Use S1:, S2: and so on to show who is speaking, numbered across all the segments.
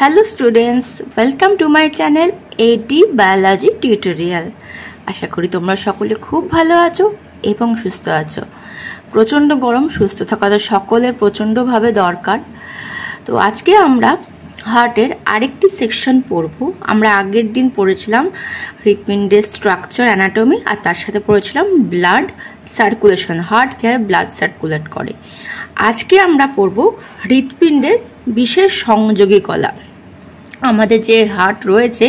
S1: Hello students, welcome to my channel AT Biology Tutorial. আশা করি তোমরা সকলে খুব ভালো আছো এবং সুস্থ আছো। প্রচন্ড গরম, সুস্থ থাকা তো সকলের প্রচন্ডভাবে দরকার। তো আজকে আমরা হার্টের আরেকটি সেকশন পড়ব। আমরা আগের দিন পড়েছিলাম হৃৎপিণ্ডের স্ট্রাকচার, অ্যানাটমি, আর তার সাথে পড়েছিলাম ব্লাড সার্কুলেশন, হার্ট কিভাবে ব্লাড সার্কুলেট করে। আজকে আমরা পড়ব হৃৎপিণ্ডের বিশেষ সংযোগী কলা। আমাদের যে হার্ট রয়েছে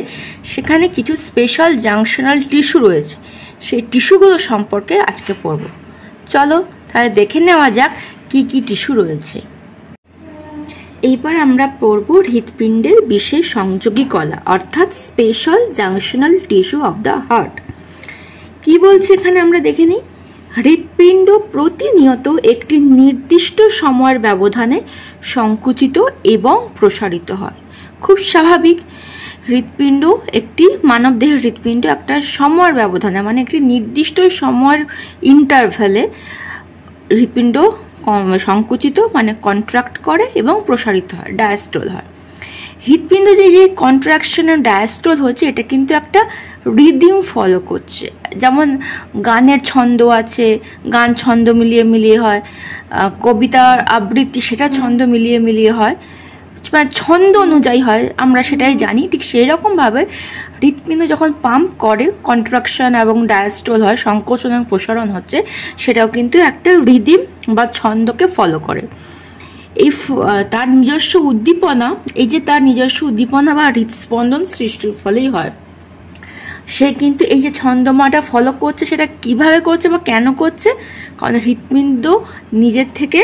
S1: সেখানে কিছু স্পেশাল জাংশনাল টিস্যু রয়েছে, সেই টিস্যুগুলো সম্পর্কে আজকে পড়ব। চলো তাহলে দেখে নেওয়া যাক কি কি টিস্যু রয়েছে। এইবার আমরা পড়ব হৃৎপিণ্ডের বিশেষ সংযোগী কলা, অর্থাৎ special junctional tissue of the heart. কি বলছে এখানে আমরা দেখে নিই। হৃৎপিণ্ড প্রতিনিয়ত একটি নির্দিষ্ট সময়ের ব্যবধানে সংকুচিত এবং প্রসারিত হয়। খুব স্বাভাবিক, হৃৎপিণ্ড একটি মানবদেহের হৃৎপিণ্ড একটা সময়ের ব্যবধানে, মানে একটি নির্দিষ্ট সময়ের ইন্টারভ্যালে হৃৎপিণ্ড সংকুচিত মানে কন্ট্রাক্ট করে এবং প্রসারিত হয়, ডায়াস্ট্রল হয়। হৃৎপিণ্ড যে কন্ট্রাকশন আর ডায়াস্ট্রল হচ্ছে, এটা কিন্তু একটা রিদিম ফলো করছে। যেমন গানের ছন্দ আছে, গান ছন্দ মিলিয়ে মিলিয়ে হয়, কবিতার আবৃত্তি সেটা ছন্দ মিলিয়ে মিলিয়ে হয়, মানে ছন্দ অনুযায়ী হয়, আমরা সেটাই জানি। ঠিক সেই রকমভাবে হৃৎপিণ্ড যখন পাম্প করে, কন্ট্রাকশন এবং ডায়াস্ট্রল হয়, সংকোচন এবং প্রসারণ হচ্ছে, সেটাও কিন্তু একটা রিদিম বা ছন্দকে ফলো করে। এই তার নিজস্ব উদ্দীপনা, এই যে তার নিজস্ব উদ্দীপনা বা হৃদস্পন্দন সৃষ্টির ফলেই হয়। সে কিন্তু এই যে ছন্দমাটা ফলো করছে, সেটা কিভাবে করছে বা কেন করছে? কারণ হৃৎপিণ্ড নিজের থেকে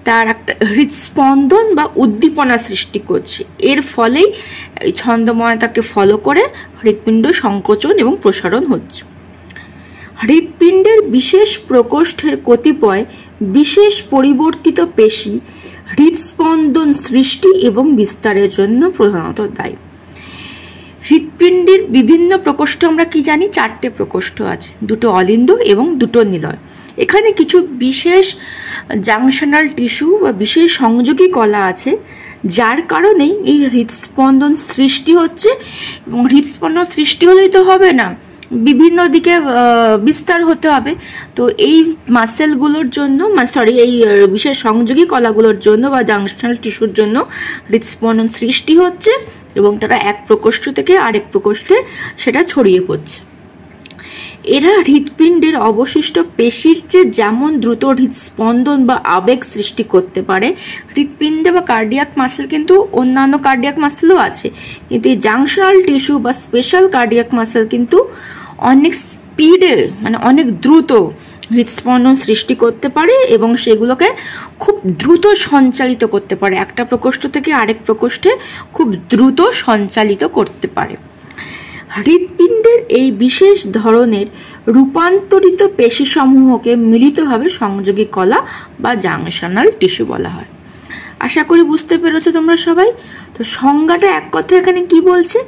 S1: তার একটা হৃদস্পন্দন বা উদ্দীপনা সৃষ্টি করছে, এর ফলেই এই ছন্দময়তাকে ফলো করে হৃৎপিণ্ড সংকোচন এবং প্রসারণ হচ্ছে। হৃৎপিণ্ডের বিশেষ প্রকোষ্ঠের কতিপয় বিশেষ পরিবর্তিত পেশি হৃদস্পন্দন সৃষ্টি এবং বিস্তারের জন্য প্রধানত দায়ী। হৃৎপিণ্ডের বিভিন্ন প্রকোষ্ঠ আমরা কি জানি? 4টে প্রকোষ্ঠ আছে, 2টো অলিন্দ এবং 2টো নিলয়। এখানে কিছু বিশেষ জাংশনাল টিস্যু বা বিশেষ সংযোগী কলা আছে, যার কারণেই এই হৃদস্পন্দন সৃষ্টি হচ্ছে। এবং হৃদস্পন্দন সৃষ্টি হলেই তো হবে না, বিভিন্ন দিকে বিস্তার হতে হবে। তো এই মাসেলগুলোর জন্য, এই বিশেষ সংযোগী কলাগুলোর জন্য বা জাংশনাল টিস্যুর জন্য হৃদস্পন্দন সৃষ্টি হচ্ছে এবং তারা এক প্রকোষ্ঠ থেকে আরেক প্রকোষ্ঠে সেটা ছড়িয়ে পড়ছে। এরা হৃৎপিণ্ডের অবশিষ্ট পেশির চেয়ে যেমন দ্রুত হৃদস্পন্দন বা আবেগ সৃষ্টি করতে পারে, হৃৎপিণ্ডে বা কার্ডিয়াক মাসেল কিন্তু অন্যান্য কার্ডিয়াক মাসেলও আছে, কিন্তু এই জাংশনাল টিস্যু বা স্পেশাল কার্ডিয়াক মাসেল কিন্তু অনেক স্পিডে, মানে অনেক দ্রুত হৃদস্পন্দন সৃষ্টি করতে পারে এবং সেগুলোকে খুব দ্রুত সঞ্চালিত করতে পারে, একটা প্রকোষ্ঠ থেকে আরেক প্রকোষ্ঠে খুব দ্রুত সঞ্চালিত করতে পারে। হৃৎপিণ্ডের এই বিশেষ ধরনের রূপান্তরিত পেশিসমূহকে মিলিতভাবে সংযোগী কলা বা জাংশনাল টিস্যু বলা হয়। আশা করি বুঝতে পেরেছো তোমরা সবাই। তো সংজ্ঞাটা এক কথা এখানে কি বলছে?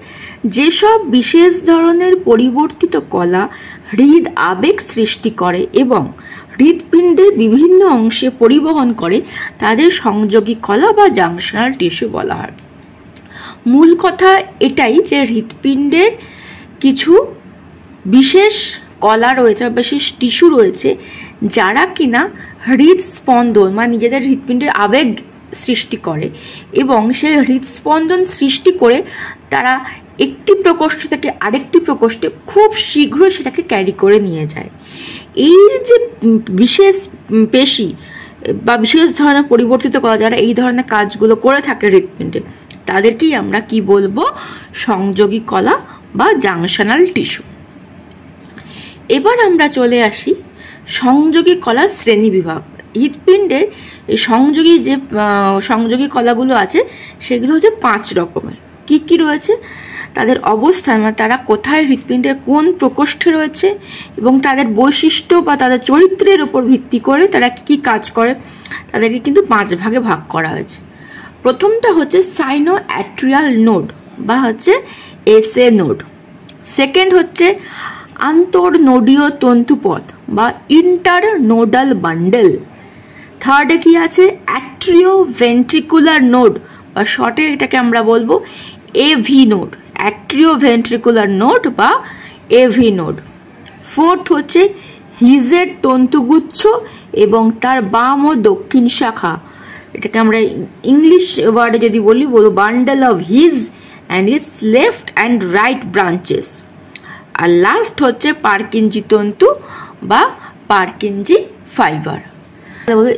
S1: যেসব বিশেষ ধরনের পরিবর্তিত কলা হৃদ আবেগ সৃষ্টি করে এবং হৃৎপিণ্ডের বিভিন্ন অংশে পরিবহন করে, তাদের সংযোগী কলা বা জাংশনাল টিস্যু বলা হয়। মূল কথা এটাই যে হৃৎপিণ্ডের কিছু বিশেষ কলা রয়েছে, বিশেষ টিস্যু রয়েছে, যারা কিনা হৃদস্পন্দন মানে নিজেদের হৃৎপিণ্ডের আবেগ সৃষ্টি করে এবং সেই হৃদস্পন্দন সৃষ্টি করে তারা একটি প্রকোষ্ঠ থেকে আরেকটি প্রকোষ্ঠে খুব শীঘ্র সেটাকে ক্যারি করে নিয়ে যায়। এই যে বিশেষ পেশি বা বিশেষ ধরনের পরিবর্তিত কলা যারা এই ধরনের কাজগুলো করে থাকে হৃৎপিণ্ডে, তাদেরকেই আমরা কি বলবো? সংযোগী কলা বা জাংশনাল টিস্যু। এবার আমরা চলে আসি সংযোগী কলার শ্রেণী বিভাগ। হৃৎপিণ্ডের এই সংযোগী কলাগুলো আছে, সেগুলো হচ্ছে 5 রকমের। কি কি রয়েছে? তাদের অবস্থান, মানে তারা কোথায় হৃৎপিণ্ডের কোন প্রকোষ্ঠে রয়েছে এবং তাদের বৈশিষ্ট্য বা তাদের চরিত্রের উপর ভিত্তি করে তারা কি কাজ করে, তাদেরকে কিন্তু 5 ভাগে ভাগ করা হয়েছে। প্রথমটা হচ্ছে সাইনো অ্যাট্রিয়াল নোড বা হচ্ছে এসএ নোড। সেকেন্ড হচ্ছে আন্তঃনোডীয় তন্তুপথ বা ইন্টারনোডাল বান্ডেল। থার্ডে কি আছে? অ্যাট্রিও ভেন্ট্রিকুলার নোড বা শর্টে এটাকে আমরা বলবো এভি নোড, অ্যাট্রিওভেন্ট্রিকুলার নোড বা এভি নোড। ফোর্থ হচ্ছে হিজের তন্তুগুচ্ছ এবং তার বাম ও দক্ষিণ শাখা, এটাকে আমরা ইংলিশ ওয়ার্ডে যদি বলবো bundle of His and its left and right branches. আর লাস্ট হচ্ছে পার্কিনজি তন্তু বা পার্কিনজি ফাইবার।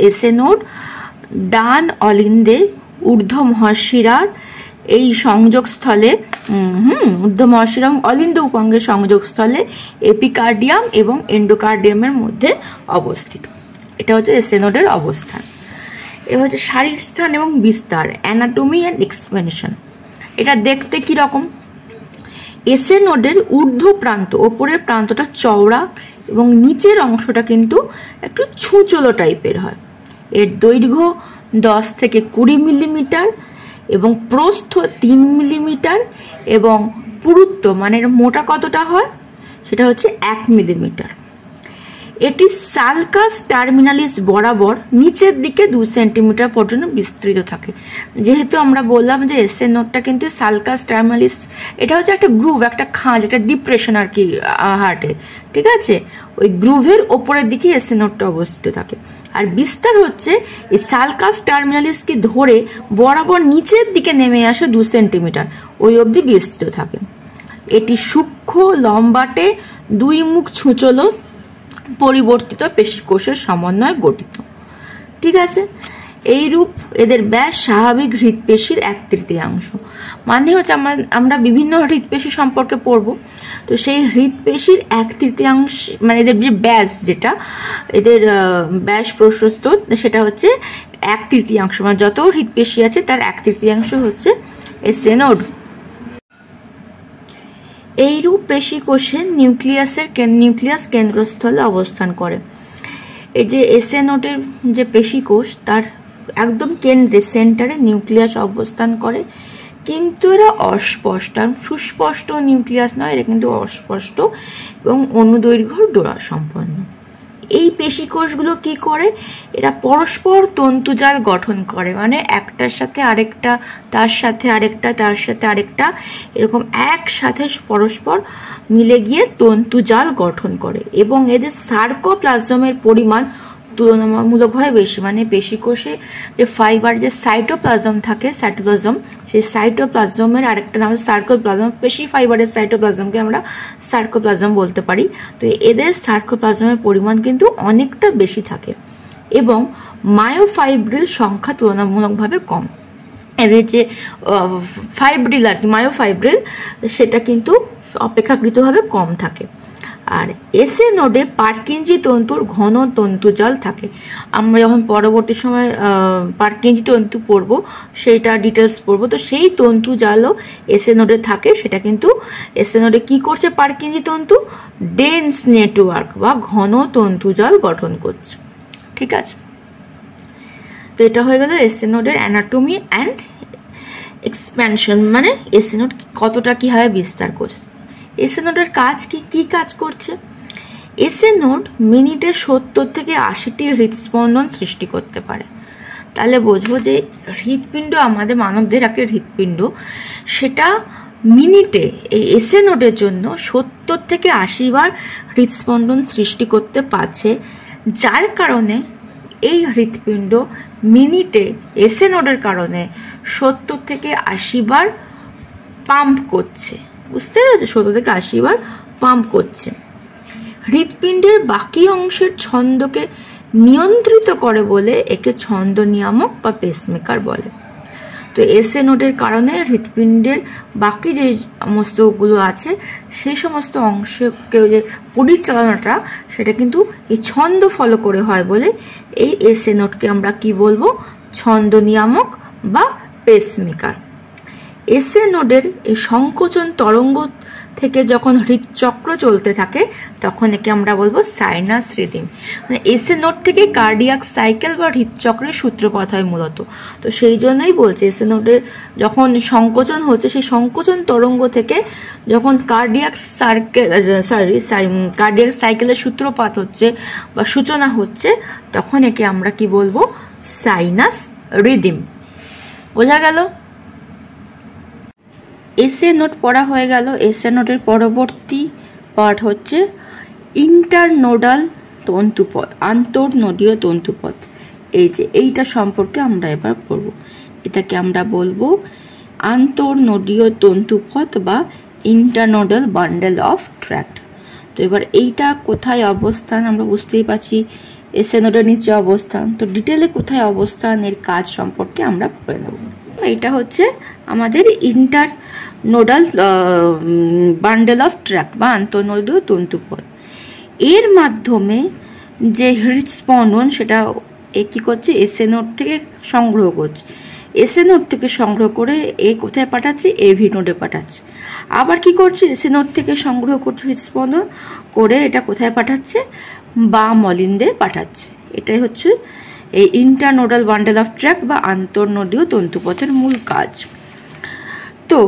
S1: এসে নোড ডান অলিন্দে ঊর্ধ্ব মহাশিরার এই সংযোগস্থলে ঊর্ধ্ব মহাশিরা এবং অলিন্দ উপাঙ্গের সংযোগস্থলে এপিকার্ডিয়াম এবং এন্ডোকার্ডিয়ামের মধ্যে অবস্থিত। এটা হচ্ছে এসে নোডের অবস্থান। এবার হচ্ছে শারীর স্থান এবং বিস্তার, অ্যানাটমি অ্যান্ড এক্সপ্লেনেশন। এটা দেখতে কি রকম? এসে নোডের ঊর্ধ্ব প্রান্ত, ওপরের প্রান্তটা চওড়া এবং নিচের অংশটা কিন্তু একটু ছুঁচলো টাইপের হয়। এর দৈর্ঘ্য 10 থেকে 20 মিলিমিটার এবং প্রস্থ 3 মিলিমিটার এবং পুরুত্ব মানে মোটা কতটা হয় সেটা হচ্ছে 1 মিলিমিটার। এটি সালকাস টার্মিনালিস বরাবর নিচের দিকে 2 সেন্টিমিটার পর্যন্ত বিস্তৃত থাকে। যেহেতু আমরা বললাম যে এসে নোডটা কিন্তু সালকাস টার্মিনালিস, এটা হচ্ছে একটা গ্রুভ, একটা খাঁজ, একটা ডিপ্রেশন আর কি হার্টের, ঠিক আছে? ওই গ্রুভের ওপরের দিকে এসে নোডটা অবস্থিত থাকে। আর বিস্তার হচ্ছে এই সালকাস টার্মিনালিসকে ধরে বরাবর নিচের দিকে নেমে আসে 2 সেন্টিমিটার, ওই অবধি বিস্তৃত থাকে। এটি সূক্ষ্ম লম্বাটে 2 মুখ ছুঁচলো পরিবর্তিত পেশিকোষের সমন্বয়ে গঠিত, ঠিক আছে? এইরূপ এদের ব্যাস স্বাভাবিক হৃদপেশির 1/3। মানে হচ্ছে আমরা বিভিন্ন হৃদপেশি সম্পর্কে পড়ব, তো সেই হৃদপেশির 1/3 মানে এদের যে ব্যাস, যেটা এদের ব্যাস প্রশস্ত, সেটা হচ্ছে 1/3। মানে যত হৃদপেশি আছে তার 1/3 হচ্ছে এসে নোড। এইরূপ পেশিকোষে নিউক্লিয়াস কেন্দ্রস্থলে অবস্থান করে। এই যে এসে নোডের যে পেশিকোষ তার একদম কেন্দ্রে, সেন্টারে নিউক্লিয়াস অবস্থান করে, কিন্তু এরা অস্পষ্ট, সুস্পষ্ট নিউক্লিয়াস নয়, এরা কিন্তু অস্পষ্ট এবং অনুদৈর্ঘ্য ডোরা সম্পন্ন। এই পেশিকোষগুলো কি করে? এরা পরস্পর তন্তুজাল গঠন করে, মানে একটার সাথে আরেকটা, তার সাথে আরেকটা, তার সাথে আরেকটা, এরকম একসাথে পরস্পর মিলে গিয়ে তন্তুজাল গঠন করে। এবং এদের সার্কোপ্লাজমের পরিমাণ তুলনামূলকভাবে বেশি। মানে পেশিকোষে যে ফাইবার, যে সাইটোপ্লাজম থাকে, সাইটোপ্লাজম, সেই সাইটোপ্লাজমের আরেকটা নাম সার্কোপ্লাজম। পেশি ফাইবারের সাইটোপ্লাজমকে আমরা সার্কোপ্লাজম বলতে পারি। তো এদের সার্কোপ্লাজমের পরিমাণ কিন্তু অনেকটা বেশি থাকে এবং মায়োফাইব্রিল সংখ্যা তুলনামূলকভাবে কম। এদের যে ফাইব্রিল আর কি, মায়োফাইব্রিল, সেটা কিন্তু অপেক্ষাকৃতভাবে কম থাকে। আর এসে নোডে পার্কিনজি তন্তুর ঘন তন্তুজাল থাকে। আমরা যখন পরবর্তী সময় পার্কিনজি তন্তু পড়ব, সেটা ডিটেলস পড়ব, তো সেই তন্তুজালও এসে নোডে থাকে। সেটা কিন্তু এসে নোডে কি করছে? পার্কিনজি তন্তু ডেন্স নেটওয়ার্ক বা ঘন তন্তুজাল গঠন করছে, ঠিক আছে? তো এটা হয়ে গেল এসে নোডের অ্যানাটমি অ্যান্ড এক্সপ্যানশন, মানে এসে নোড কতটা কিভাবে বিস্তার করছে। এসে নোডের কাজ কি কাজ করছে? এসে নোড মিনিটে 70 থেকে 80টি হৃদস্পন্দন সৃষ্টি করতে পারে। তাহলে বুঝবো যে হৃদপিণ্ড, আমাদের মানবদের একটা হৃদপিণ্ড, সেটা মিনিটে এই এসে নোডের জন্য 70 থেকে 80 বার হৃদস্পন্দন সৃষ্টি করতে পারছে, যার কারণে এই হৃদপিণ্ড মিনিটে এসে নোডের কারণে 70 থেকে 80 বার পাম্প করছে। বুঝতে পেরেছে? 70 থেকে 80 বার পাম্প করছে। হৃদপিণ্ডের বাকি অংশের ছন্দকে নিয়ন্ত্রিত করে বলে একে ছন্দ নিয়ামক বা পেসমেকার বলে। তো এসে নোডের কারণে হৃদপিণ্ডের বাকি যে সমস্তগুলো আছে, সেই সমস্ত অংশকে যে পরিচালনাটা, সেটা কিন্তু এই ছন্দ ফলো করে হয় বলে এই এসে নোডকে আমরা কি বলবো? ছন্দ নিয়ামক বা পেসমেকার। এসে নোডের এই সংকোচন তরঙ্গ থেকে যখন হৃদচক্র চলতে থাকে, তখন একে আমরা বলবো সাইনাস রিদিম। মানে এসে নোড থেকে কার্ডিয়াক সাইকেল বা হৃদচক্রের সূত্রপাত হয় মূলত। তো সেই জন্যই বলছে এসে নোডের যখন সংকোচন হচ্ছে, সেই সংকোচন তরঙ্গ থেকে যখন কার্ডিয়াক সাইকেলের সূত্রপাত হচ্ছে বা সূচনা হচ্ছে, তখন একে আমরা কি বলবো? Sinus rhythm. বোঝা গেল? এসএ নোড পড়া হয়ে গেল। এসএ নোডের পরবর্তী পার্ট হচ্ছে ইন্টারনোডাল তন্তুপথ, আন্তঃনোডীয় তন্তুপথ। এই যে এইটা সম্পর্কে আমরা এবার পড়ব। এটাকে আমরা বলবো আন্তঃনোডীয় তন্তুপথ বা ইন্টারনোডাল বান্ডেল অফ ট্র্যাক্ট। তো এবার এইটা কোথায় অবস্থান আমরা বুঝতেই পারছি, এসএ নোডের নিচে অবস্থান। তো ডিটেলে কোথায় অবস্থান এর কাজ সম্পর্কে আমরা পড়ে নেব। এটা হচ্ছে আমাদের ইন্টারনোডাল বান্ডেল অফ ট্র্যাক্ট বা আন্তঃনোডীয় তন্তুপথ। এর মাধ্যমে যে হৃদস্পন্দন সেটা কি করছে, এসএ নোড থেকে সংগ্রহ করছে। এসএ নোড থেকে সংগ্রহ করে এ কোথায় পাঠাচ্ছে, এভি নোডে পাঠাচ্ছে। আবার কি করছে, এসএ নোড থেকে সংগ্রহ করছে হৃদস্পন্দন করে এটা কোথায় পাঠাচ্ছে, বাম অলিন্দে পাঠাচ্ছে। এটাই হচ্ছে এই ইন্টারনোডাল বান্ডেল অফ ট্র্যাক্ট বা আন্তঃনোডীয় তন্তুপথের মূল কাজ। তো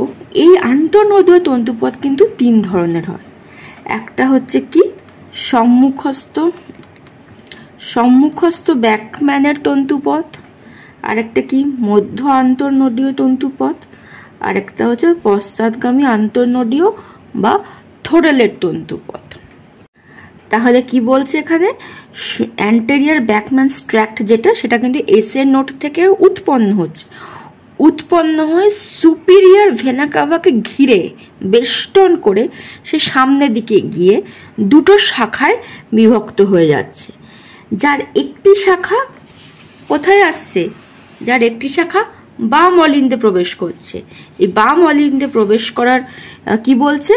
S1: এই আন্তঃনোডীয় তন্তুপথ কিন্তু 3 ধরনের হয়। একটা হচ্ছে কি সম্মুখস্থ ব্যাকম্যানের তন্তুপথ, আরেকটা কি মধ্য আন্তঃনোডীয় তন্তুপথ, আরেকটা হচ্ছে পশ্চাৎগামী আন্তঃনোডীয় বা থোরেলের তন্তুপথ। তাহলে কি বলছে এখানে, অ্যান্টেরিয়র ব্যাকম্যান ট্র্যাক্ট যেটা, সেটা কিন্তু এসএ নোড থেকে উৎপন্ন হয়ে সুপিরিয়র ভেনা কাভাকে ঘিরে বেষ্টন করে সে সামনের দিকে গিয়ে 2টো শাখায় বিভক্ত হয়ে যাচ্ছে। যার একটি শাখা কোথায় আসছে, যার একটি শাখা বাম অলিন্দে প্রবেশ করছে। এই বাম অলিন্দে প্রবেশ করার কি বলছে,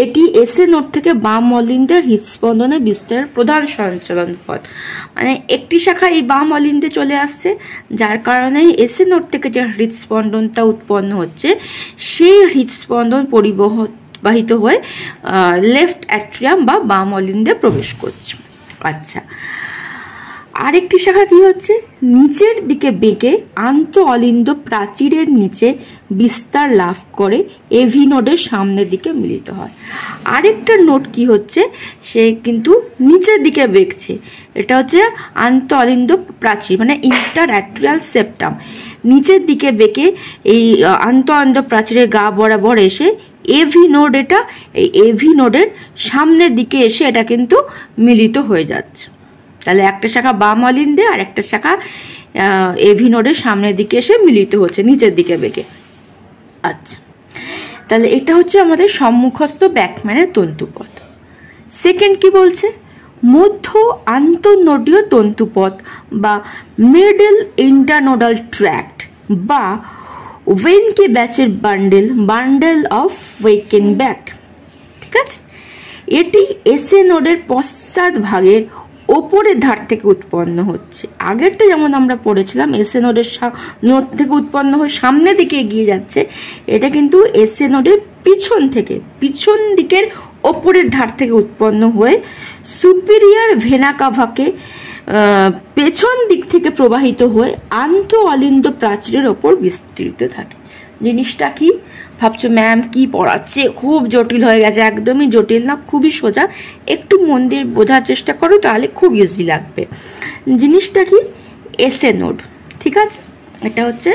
S1: এটি এসএ নোড থেকে বাম অলিন্দের হৃদস্পন্দনের বিস্তারের প্রধান সঞ্চালন পথ। মানে একটি শাখা এই বাম অলিন্দে চলে আসছে, যার কারণে এসএ নোড থেকে যে হৃদস্পন্দনটা উৎপন্ন হচ্ছে সেই হৃদস্পন্দন পরিবাহিত হয়ে লেফট অ্যাট্রিয়াম বা বাম অলিন্দে প্রবেশ করছে। আচ্ছা, আরেকটি শাখা কি হচ্ছে, নিচের দিকে বেঁকে আন্তঃ অলিন্দ প্রাচীরের নিচে বিস্তার লাভ করে এভি নোডের সামনের দিকে মিলিত হয়। আরেকটা নোড কি হচ্ছে, সে কিন্তু নিচের দিকে বেঁকছে। এটা হচ্ছে আন্তঃ অলিন্দ প্রাচীর মানে ইন্টার অ্যাট্রিয়াল সেপ্টাম। নিচের দিকে বেঁকে এই আন্তঃ অলিন্দ প্রাচীরের গা বরাবর এসে এভি নোড, এটা এই এভি নোডের সামনের দিকে এসে এটা কিন্তু মিলিত হয়ে যাচ্ছে। তাহলে একটা শাখা বাম অলিন্দে আর একটা শাখা এভি নোডের সামনের দিকে এসে মিলিত হচ্ছে নিচের দিকে বেঁকে। আচ্ছা, তাহলে এটা হচ্ছে আমাদের সম্মুখস্থ ব্যাকম্যানের তন্তুপথ। সেকেন্ড কি বলছে, মধ্য আন্তঃনোডীয় তন্তুপথ বা মিডল ইন্টারনোডাল ট্র্যাক্ট বা ওয়েনকে ব্যাচের বান্ডেল অফ ওয়েকেনব্যাক। ঠিক আছে, এটি এসএ নোডের পশ্চাৎ ভাগের ওপরের ধার থেকে উৎপন্ন হচ্ছে। আগেরটা যেমন আমরা পড়েছিলাম এসএ নোডের নোড থেকে উৎপন্ন হয়ে সামনের দিকে এগিয়ে যাচ্ছে, এটা কিন্তু এসএ নোডের পিছন দিকের ওপরের ধার থেকে উৎপন্ন হয়ে সুপিরিয়র ভেনা কাভাকে পেছন দিক থেকে প্রবাহিত হয়ে আন্তঃ অলিন্দ প্রাচীরের ওপর বিস্তৃত থাকে। জিনিসটা কি ভাবছো, ম্যাম কি পড়াচ্ছে, খুব জটিল হয়ে গেছে? একদমই জটিল না, খুবই সোজা। একটু মন দিয়ে বোঝার চেষ্টা করো, তাহলে খুব ইজি লাগবে। জিনিসটা কি, এসএ নোড। ঠিক আছে, এটা হচ্ছে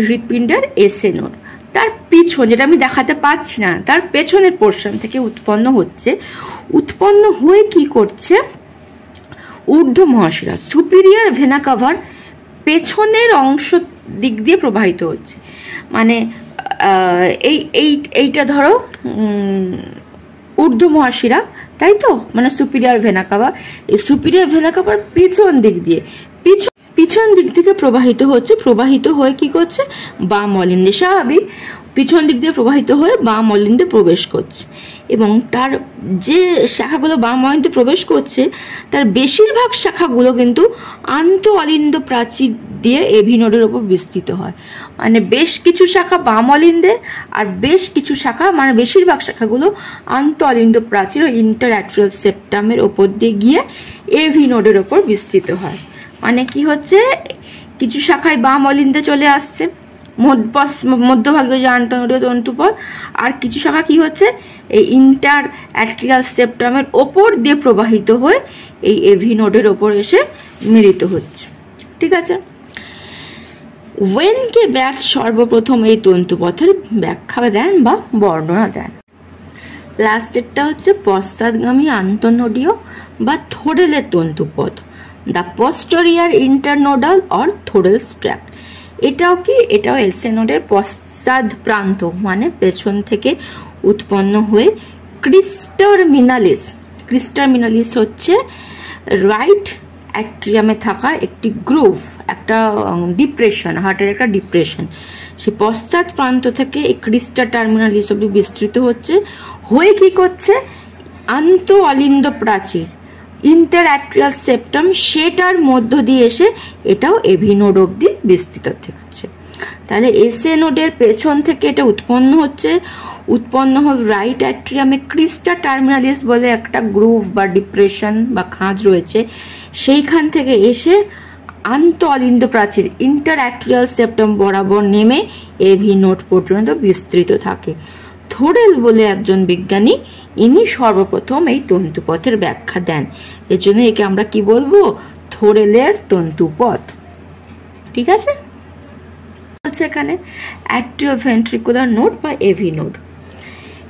S1: হৃৎপিণ্ডের এসএ নোড। তার পিছন, যেটা আমি দেখাতে পাচ্ছি না, তার পেছনের পোর্শন থেকে উৎপন্ন হয়ে কি করছে, ঊর্ধ্ব মহাশিরা সুপিরিয়র ভেনা কাভার পেছনের অংশ দিক দিয়ে প্রবাহিত হচ্ছে। মানে এইটা ধরো ঊর্ধ্ব মহাশিরা, তাই তো, মানে সুপিরিয়র ভেনা কাভা। এই সুপিরিয়র ভেনা কাভার পিছন দিক থেকে প্রবাহিত হয়ে কি করছে, বাম অলিন্দে, স্বাভাবিক পিছন দিক দিয়ে প্রবাহিত হয়ে বাম অলিন্দে প্রবেশ করছে। এবং তার যে শাখাগুলো বাম অলিন্দে প্রবেশ করছে তার বেশিরভাগ শাখাগুলো কিন্তু আন্তঃ অলিন্দ প্রাচীর দিয়ে এভি নোডের উপর বিস্তৃত হয়। মানে বেশ কিছু শাখা বাম অলিন্দে আর বেশ কিছু শাখা, মানে বেশিরভাগ শাখাগুলো আন্তঃ অলিন্দ প্রাচীর ও ইন্টার অ্যাট্রিয়াল সেপ্টামের ওপর দিয়ে গিয়ে এভি নোডের ওপর বিস্তৃত হয়। মানে কি হচ্ছে, কিছু শাখায় বাম অলিন্দে চলে আসছে, মধ্যভাগীয় যে আন্তঃনোডীয় তন্তুপথ, আর কিছু শাখা কি হচ্ছে এই ইন্টার অ্যাট্রিয়াল সেপ্টামের ওপর দিয়ে প্রবাহিত হয়ে এই এভি নোডের ওপর এসে মিলিত হচ্ছে। ঠিক আছে, ওয়েনকে ব্যাচ সর্বপ্রথম এই তন্তুপথের ব্যাখ্যা দেন বা বর্ণনা দেন। লাস্টেরটা হচ্ছে পশ্চাৎগামী আন্তঃনোডীয় বা থোরেলের তন্তুপথ, the posterior internodal or Thorel tract. এটাও এসএ নোডের পশ্চাৎ প্রান্ত, মানে পেছন থেকে উৎপন্ন হয়ে ক্রিস্টারমিনালিস হচ্ছে রাইট অ্যাট্রিয়ামে থাকা একটি গ্রুভ, একটা ডিপ্রেশন, হার্টের একটা ডিপ্রেশন। সে পশ্চাৎ প্রান্ত থেকে এই ক্রিস্টা টার্মিনালিস অব্দি বিস্তৃত হয়ে কি করছে, অলিন্দ প্রাচীর, ইন্টার অ্যাট্রিয়াল সেপ্টাম, সেটার মধ্য দিয়ে এসে এটাও এভি নোড অব্দি বিস্তৃত হচ্ছে। তাহলে এসএ নোডের পেছন থেকে এটা উৎপন্ন হবে রাইট অ্যাট্রিয়ামে ক্রিস্টা টার্মিনালিস বলে একটা গ্রুভ বা ডিপ্রেশন বা খাঁজ রয়েছে, সেইখান থেকে এসে অলিন্দ প্রাচীর, ইন্টার অ্যাট্রিয়াল সেপ্টাম বরাবর নেমে এভি নোড পর্যন্ত বিস্তৃত থাকে। থোরেল বলে একজন বিজ্ঞানী, ইনি সর্বপ্রথম এই তন্তুপথের ব্যাখ্যা দেন। এর জন্য একে আমরা কি বলবো, থোরেলের তন্তুপথ। ঠিক আছে, হচ্ছে এখানে অ্যাট্রিওভেন্ট্রিকুলার নোড বা এভি নোড।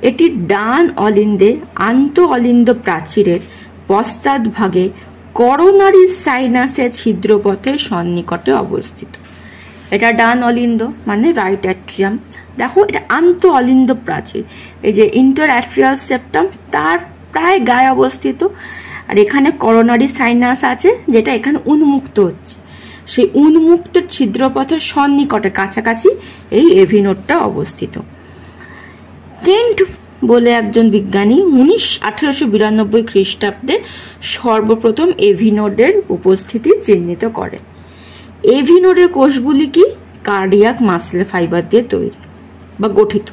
S1: এটি ডান অলিন্দে অলিন্দ প্রাচীরের পশ্চাৎভাগে করোনারি সাইনাসের ছিদ্রপথের সন্নিকটে অবস্থিত। এটা ডান অলিন্দ মানে রাইট অ্যাট্রিয়াম। দেখো এটা অলিন্দ প্রাচীর, এই যে ইন্টার অ্যাট্রিয়াল সেপ্টাম তার প্রায় গায়ে অবস্থিত, আর এখানে করোনারি সাইনাস আছে যেটা এখানে উন্মুক্ত হচ্ছে, সেই উন্মুক্ত ছিদ্রপথের সন্নিকটে কাছাকাছি এই এভি নোডটা অবস্থিত। কেন্ট বলে একজন বিজ্ঞানী 1892 খ্রিস্টাব্দে সর্বপ্রথম এভি নোডের উপস্থিতি চিহ্নিত করেন। এভি নোডের কোষগুলি কি কার্ডিয়াক মাসল ফাইবার দিয়ে তৈরি বা গঠিত।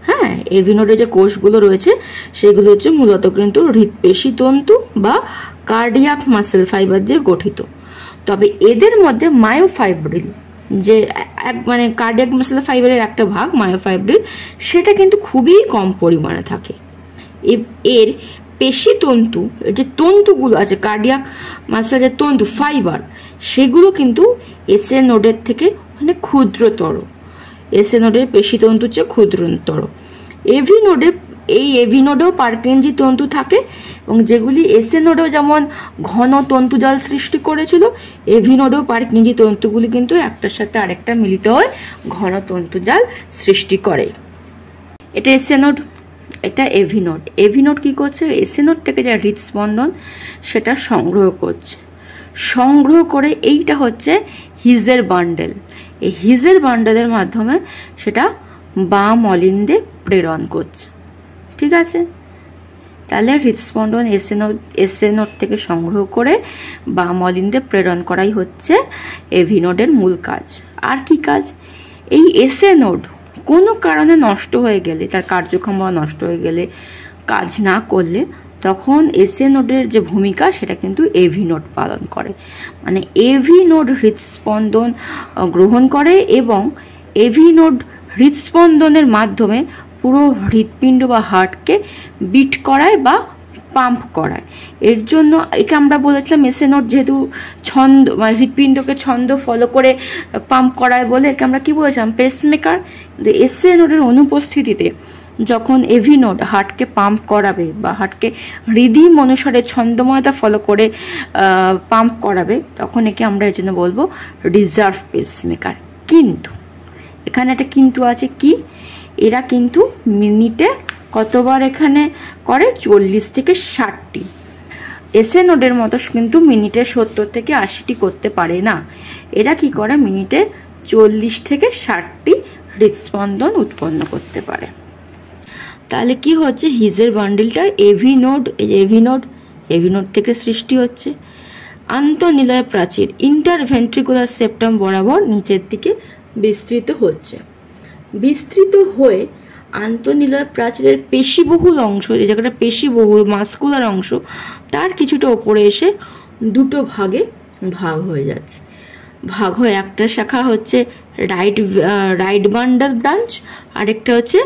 S1: হ্যাঁ, এভি নোডে যে কোষগুলো রয়েছে সেগুলো হচ্ছে মূলত কিন্তু হৃৎপেশী তন্তু বা কার্ডিয়াক মাসল ফাইবার দিয়ে গঠিত। তবে এদের মধ্যে মায়োফাইব্রিল, যে মানে কার্ডিয়াক মাসল ফাইবারের একটা ভাগ মায়োফাইব্রিল, সেটা কিন্তু খুবই কম পরিমাণে থাকে। এর পেশি তন্তু, যে তন্তুগুলো আছে কার্ডিয়াক মাসলের তন্তু ফাইবার, সেগুলো কিন্তু এসএ নোডের থেকে অনেক ক্ষুদ্রতর। এসএ নোডের পেশি তন্তু হচ্ছে ক্ষুদ্রতর। এভি নোডেও পার্কিনজি তন্তু থাকে, এবং যেগুলি এসএ নোডেও যেমন ঘন তন্তুজাল সৃষ্টি করেছিল, এভি নোডেও পার্কিনজি তন্তুগুলি কিন্তু একটার সাথে আরেকটা মিলিত হয়ে ঘন তন্তুজাল সৃষ্টি করে। এটা এসএ নোড, এটা এভি নোড। এভি নোড কি করছে, এসএ নোড থেকে যে হৃদস্পন্দন সেটা সংগ্রহ করে এইটা হচ্ছে হিজের বান্ডেল, এই হিজের বান্ডেলের মাধ্যমে সেটা বাম অলিন্দে প্রেরণ করছে। ঠিক আছে, তাহলে হৃদস্পন্দন এসএ নোড থেকে সংগ্রহ করে বাম অলিন্দে প্রেরণ করাই হচ্ছে এভি নোডের মূল কাজ। আর কি কাজ, এই এসএ নোড কোনো কারণে নষ্ট হয়ে গেলে, তার কার্যক্ষমতা নষ্ট হয়ে গেলে, কাজ না করলে, তখন এসএ নোডের যে ভূমিকা সেটা কিন্তু এভি নোড পালন করে। মানে এভি নোড হৃদস্পন্দন গ্রহণ করে এবং এভি নোড হৃদস্পন্দনের মাধ্যমে পুরো হৃৎপিণ্ড বা হার্টকে বিট করায় বা পাম্প করায়। এর জন্য একে আমরা বলেছিলাম এসএ নোড যেহেতু ছন্দ মানে হৃৎপিণ্ডকে ছন্দ ফলো করে পাম্প করায় বলে একে আমরা কি বলেছিলাম, পেসমেকার। কিন্তু এসএ নোডের অনুপস্থিতিতে যখন এভি নোড হার্টকে পাম্প করাবে বা হার্টকে রিদিম অনুসারে ছন্দময়তা ফলো করে পাম্প করাবে, তখন একে আমরা এর জন্য বলবো রিজার্ভ পেসমেকার। কিন্তু এখানে একটা কিন্তু আছে, কি এরা কিন্তু মিনিটে কতবার এখানে করে, 40 থেকে 60টি। এসএ নোডের মতো কিন্তু মিনিটে 70 থেকে 80টি করতে পারে না। এরা কি করে, মিনিটে 40 থেকে 60টি হৃদস্পন্দন উৎপন্ন করতে পারে। তাহলে কি হচ্ছে, হিজের বান্ডিলটা এভি নোড থেকে সৃষ্টি হচ্ছে। আন্তঃনিলয় প্রাচীর ইন্টারভেন্ট্রিকুলার সেপ্টাম বরাবর নিচের দিকে বিস্তৃত হয়ে আন্তঃনিলয় প্রাচীরের পেশিবহুল অংশ, এই জায়গাটা পেশিবহুল মাস্কুলার অংশ, তার কিছুটা ওপরে এসে দুটো ভাগে ভাগ হয়ে যাচ্ছে। ভাগ হয়ে একটা শাখা হচ্ছে রাইট বান্ডেল ব্রাঞ্চ, আরেকটা হচ্ছে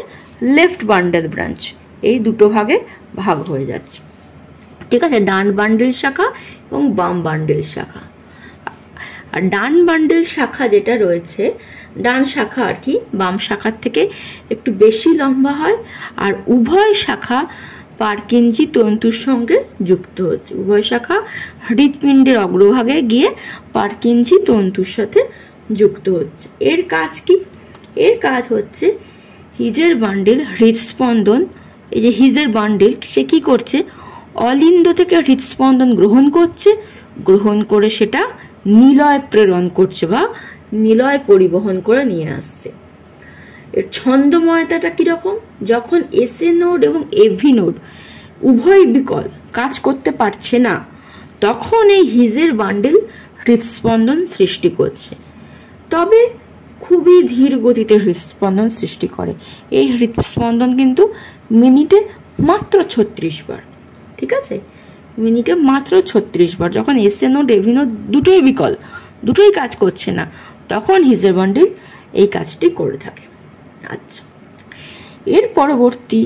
S1: লেফট বান্ডেল ব্রাঞ্চ। এই দুটো ভাগে ভাগ হয়ে যাচ্ছে। ঠিক আছে, ডান বান্ডেল শাখা এবং বাম বান্ডেল শাখা। আর ডান বান্ডেল শাখা যেটা রয়েছে, ডান শাখা আর কি বাম শাখার থেকে একটু বেশি লম্বা হয়, আর উভয় শাখা পার্কিনজি তন্তুর সঙ্গে যুক্ত হচ্ছে। উভয় শাখা হৃৎপিণ্ডের অগ্রভাগে গিয়ে পার্কিনজি তন্তুর সাথে যুক্ত হচ্ছে। এর কাজ কি? এর কাজ হচ্ছে হিজের বান্ডেল হৃৎস্পন্দন, এই যে হিজের বান্ডেল সে কি করছে, অলিন্দ থেকে হৃৎস্পন্দন গ্রহণ করছে, গ্রহণ করে সেটা নিলয় প্রেরণ করছে বা নিলয় পরিবহন করে নিয়ে আসছে। এর ছন্দময়তাটা কিরকম? যখন এসএ নোড এবং এভি নোড উভয় বিকল কাজ করতে পারছে না, তখন এই হিজের বান্ডেল হৃৎস্পন্দন সৃষ্টি করছে। তবে খুবই ধীর গতিতে হৃৎস্পন্দন সৃষ্টি করে। এই হৃৎস্পন্দন কিন্তু মিনিটে মাত্র 36 বার। ঠিক আছে, মিনিটে মাত্র 36 বার। যখন এসএ নোড এভি নোড দুটোই বিকল, দুটোই কাজ করছে না, তখন হিজের বান্ডেল এই কাজটি করে থাকে। আচ্ছা, এর পরবর্তী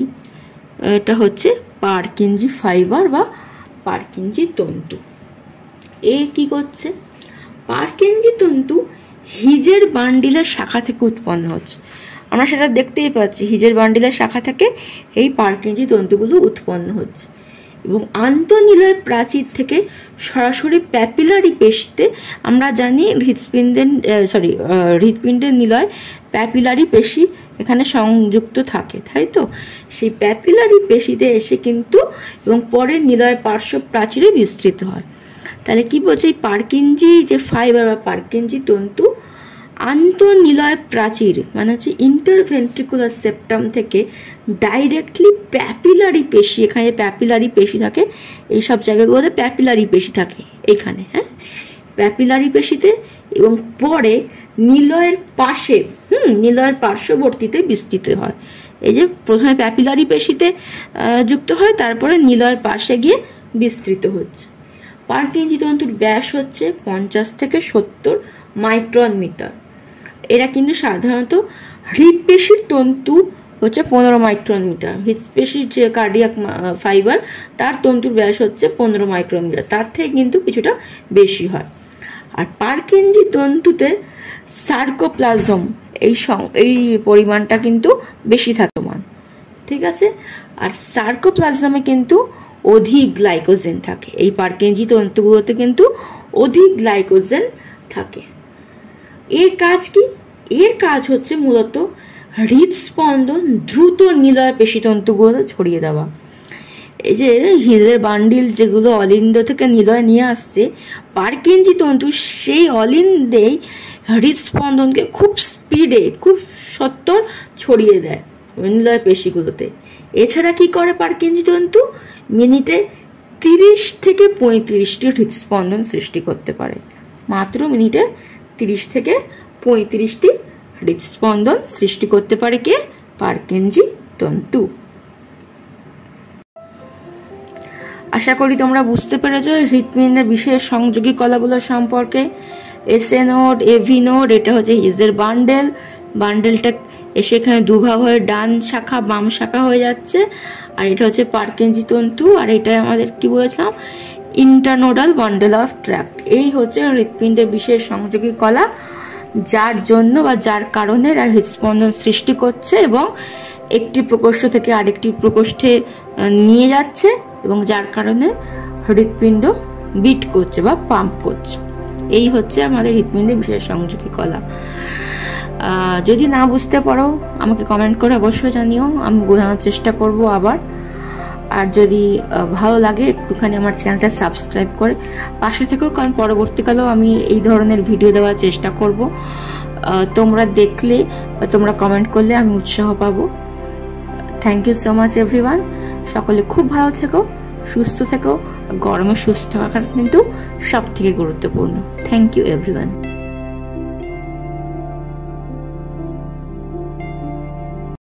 S1: এটা হচ্ছে পার্কিনজি ফাইবার বা পার্কিনজি তন্তু। এ কি করছে? পার্কিনজি তন্তু হিজের বান্ডিলের শাখা থেকে উৎপন্ন হচ্ছে। আমরা সেটা দেখতেই পাচ্ছি, হিজের বান্ডিলের শাখা থেকে এই পার্কিনজি তন্তুগুলো উৎপন্ন হচ্ছে এবং আন্তঃনিলয় প্রাচীর থেকে সরাসরি প্যাপিলারি পেশিতে, আমরা জানি হৃৎপিণ্ডের নিলয় প্যাপিলারি পেশি এখানে সংযুক্ত থাকে, তাই তো? সেই প্যাপিলারি পেশিতে এসে কিন্তু এবং পরে নিলয়ের পার্শ্ব প্রাচীরে বিস্তৃত হয়। তাহলে কি বলছে, এই পার্কিনজি যে ফাইবার বা পার্কিনজি তন্তু আন্তঃনিলয় প্রাচীর মানে হচ্ছে ইন্টারভেন্ট্রিকুলার সেপ্টাম থেকে ডাইরেক্টলি প্যাপিলারি পেশি, এখানে প্যাপিলারি পেশি থাকে, এইসব জায়গাগুলোতে প্যাপিলারি পেশি থাকে এখানে, হ্যাঁ, প্যাপিলারি পেশিতে, এবং পরে নিলয়ের পাশে নিলয়ের পার্শ্ববর্তীতে বিস্তৃত হয়। এই যে প্রথমে প্যাপিলারি পেশিতে যুক্ত হয়, তারপরে নিলয়ের পাশে গিয়ে বিস্তৃত হচ্ছে। পার্কিনজি তন্তুর ব্যাস হচ্ছে 50 থেকে 70 মাইক্রন মিটার। এরা কিন্তু সাধারণত হৃৎপেশির তন্তু হচ্ছে 15 মাইক্রন মিটার। হৃৎপেশির যে কার্ডিয়াক ফাইবার তার তন্তুর ব্যাস হচ্ছে 15 মাইক্রন মিটার, তার থেকে কিন্তু কিছুটা বেশি হয়। আর পার্কিনজি তন্তুতে সার্কোপ্লাজম এই পরিমাণটা কিন্তু বেশি থাকে মান, ঠিক আছে। আর সার্কোপ্লাজমে কিন্তু অধিক গ্লাইকোজেন থাকে। এই পার্কিনজি তন্তুগুলোতে কিন্তু অধিক গ্লাইকোজেন থাকে। এর কাজ কি? এর কাজ হচ্ছে মূলত হৃৎস্পন্দন দ্রুত নিলয় পেশিতন্তুগুলো ছড়িয়ে দেওয়া। এই যে হিজের বান্ডিল যেগুলো অলিন্দ থেকে নিলয় নিয়ে আসছে, পার্কিনজি তন্তু সেই অলিন্দেই হৃৎস্পন্দনকে খুব স্পিডে, খুব সত্বর ছড়িয়ে দেয় নিলয় পেশিগুলোতে। এছাড়া কি করে পার্কিনজি তন্তু? মিনিটে 30 থেকে 35টি হৃৎস্পন্দন সৃষ্টি করতে পারে। মাত্র মিনিটে 30 থেকে 35টি হৃৎস্পন্দন সৃষ্টি করতে পারে কে? পার্কিনজি তন্তু। আশা করি তোমরা বুঝতে পেরেছো হৃৎপিণ্ডের বিশেষ সংযোগী কলাগুলো সম্পর্কে। এসএ নোড, এভি নোড, এটা হচ্ছে হিজের বান্ডেল। বান্ডেলটা এসে এখানে দুভাগ হয়ে ডান শাখা বাম শাখা হয়ে যাচ্ছে। আর এটা হচ্ছে পার্কিনজি তন্তু, আর এটা আমাদের কি বলেছিলাম, ইন্টারনোডাল বান্ডেল অফ ট্র্যাক্ট। এই হচ্ছে হৃৎপিণ্ডের বিশেষ সংযোগী কলা, যার জন্য বা যার কারণে এরা হৃৎস্পন্দন সৃষ্টি করছে এবং একটি প্রকোষ্ঠ থেকে আরেকটি প্রকোষ্ঠে নিয়ে যাচ্ছে, এবং যার কারণে হৃৎপিণ্ড বিট করছে বা পাম্প করছে। এই হচ্ছে আমাদের হৃৎপিণ্ডের বিশেষ সংযোগী কলা। যদি না বুঝতে পারো আমাকে কমেন্ট করে অবশ্যই জানিও, আমি বোঝানোর চেষ্টা করব আবার। আর যদি ভালো লাগে একটুখানি আমার চ্যানেলটা সাবস্ক্রাইব করে পাশে থেকেও, কারণ পরবর্তীকালেও আমি এই ধরনের ভিডিও দেওয়ার চেষ্টা করব। তোমরা দেখলে বা তোমরা কমেন্ট করলে আমি উৎসাহ পাবো। Thank you so much everyone. সকলে খুব ভালো থেকো, সুস্থ থেকো। গরমে সুস্থ থাকাটা কিন্তু সব থেকে গুরুত্বপূর্ণ। Thank you everyone.